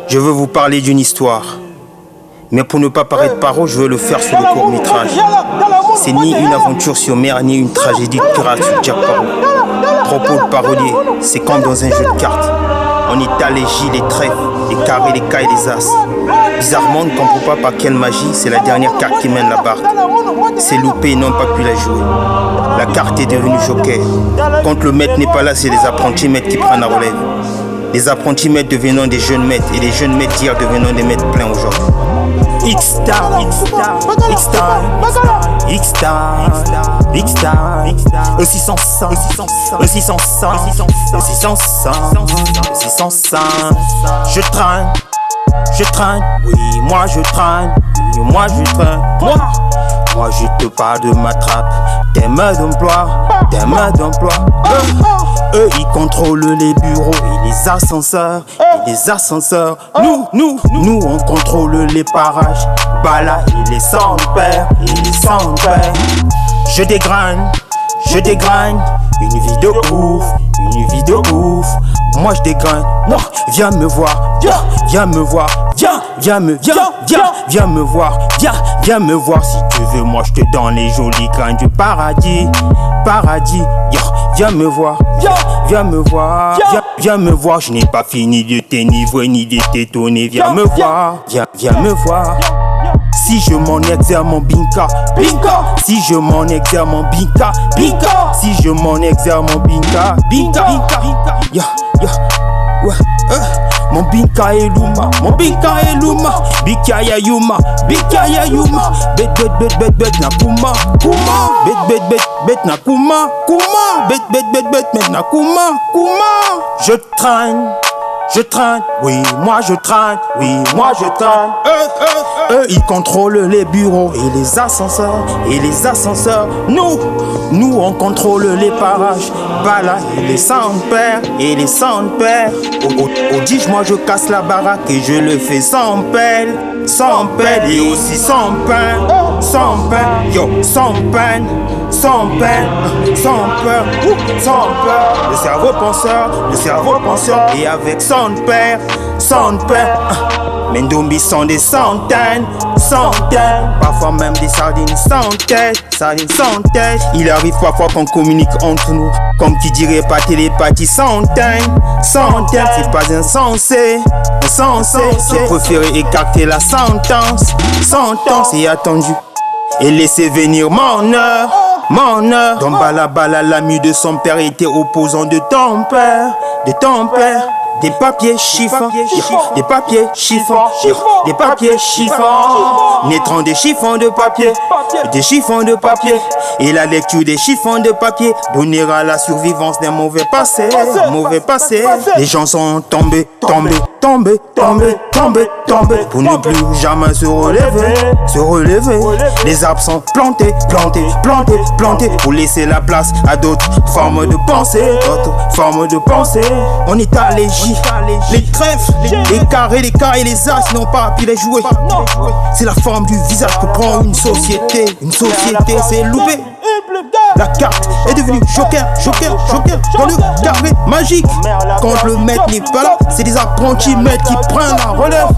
Je veux vous parler d'une histoire. Mais pour ne pas paraître paro, je veux le faire sur le court-métrage. C'est ni une aventure sur mer, ni une tragédie de pirate sur Jack Sparrow. Propos de parolier, c'est comme dans un jeu de cartes. On étale les J, les trèfles, les carrés, les K et les As. Bizarrement, on ne comprend pas par quelle magie, c'est la dernière carte qui mène la barque. C'est loupé et n'ont pas pu la jouer. La carte est devenue joker. Quand le maître n'est pas là, c'est les apprentis maîtres qui prennent la relève. Les apprentis maîtres devenant des jeunes maîtres et les jeunes maîtres d'hier devenant des maîtres pleins aujourd'hui. X-Star, X-Star, X-Star, X-Star, X-Star, E605, E605, E605, E605. Je traîne, oui, moi je traîne, oui, moi je traîne, moi je te parle de ma trappe, tes mains d'emploi, Eux ils contrôlent les bureaux et les ascenseurs, Nous on contrôle les parages, Bala et les sans-pères, Je dégraine, une vie de ouf, Moi je dégraine, viens me voir, viens me voir si tu veux, moi je te donne les jolies graines du paradis, viens me voir, je n'ai pas fini de t'enivrer ni de t'étonner, viens me voir. Si je m'en exerce mon binka, si je m'en exerce mon binka, Mon binka est luma, Bikaya yuma, bet na kuma, bet na kuma, bet na kuma. Je traîne, oui, moi je traîne. Eux ils contrôlent les bureaux et les ascenseurs, Nous on contrôle les parages, Bala et les sans-pères, Au dige moi je casse la baraque et je le fais sans pelle, et aussi sans pain, sans peine, sans peur, Le cerveau penseur, et avec son père, Mes ndombi sont des centaines, parfois même des sardines sans tête. Il arrive parfois qu'on communique entre nous, comme qui dirait pas télépathie, centaines, c'est pas insensé. J'ai préféré écarter la sentence et attendu, et laisser venir mon heure. Dans Bala, l'ami de son père était opposant de ton père. Des papiers chiffons, naîtront des chiffons de papier, et la lecture des chiffons de papier donnera la survivance d'un mauvais passé. Les gens sont tombés, pour ne plus jamais se relever. Les arbres sont plantés, pour laisser la place à d'autres formes de pensée. On est allé les trèfles, les carrés, les K et les As n'ont pas pu les jouer. C'est la forme du visage que prend une société, c'est loupé. La carte est devenue joker dans le carré magique. Quand le maître n'est pas là, c'est des apprentis maîtres qui prennent la relève.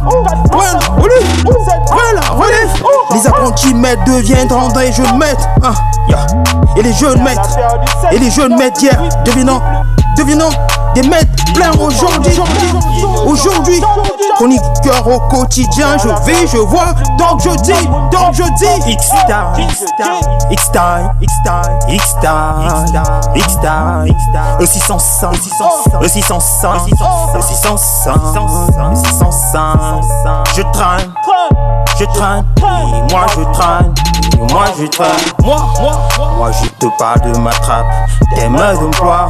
Les apprentis maîtres deviennent des jeunes maîtres, et les jeunes maîtres d'hier devenant des maîtres pleins aujourd'hui. Chroniqueur au quotidien, je vis, je vois, donc je dis X-Star, E605, Je traîne, moi je traîne. Moi je te parle de ma trappe, tes mains d'emploi.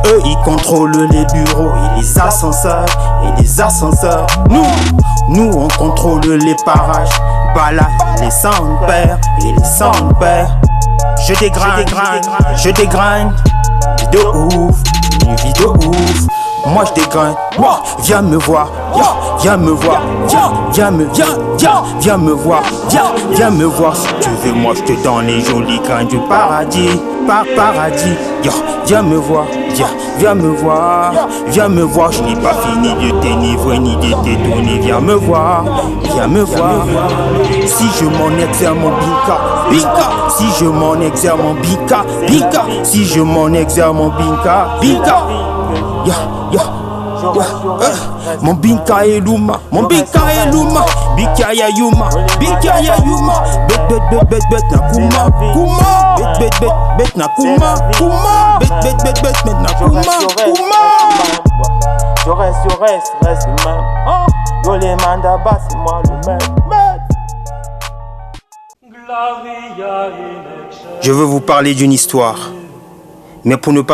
Eux ils contrôlent les bureaux et les ascenseurs, Nous on contrôle les parages, Bala et les sans-pères, Je dégraine, une vie de ouf. moi je dégraine. Viens me voir, viens me voir, viens me voir, viens me voir. Si tu veux, moi je te donne les jolis grains du paradis, paradis. Viens me voir, viens me voir, viens me voir. Je n'ai pas fini de t'énivrer ni de t'étonner. Viens me voir, viens me voir. Si je m'en exerce mon binka, si je m'en exerce mon binka, si je m'en exerce mon binka, mon binka est luma, mon binka est luma, bika ya yuma, bet na kuma, bet na kuma, bet na kuma. Je reste le même. Yo les mandats bas, c'est moi le même. Je veux vous parler d'une histoire, mais pour ne pas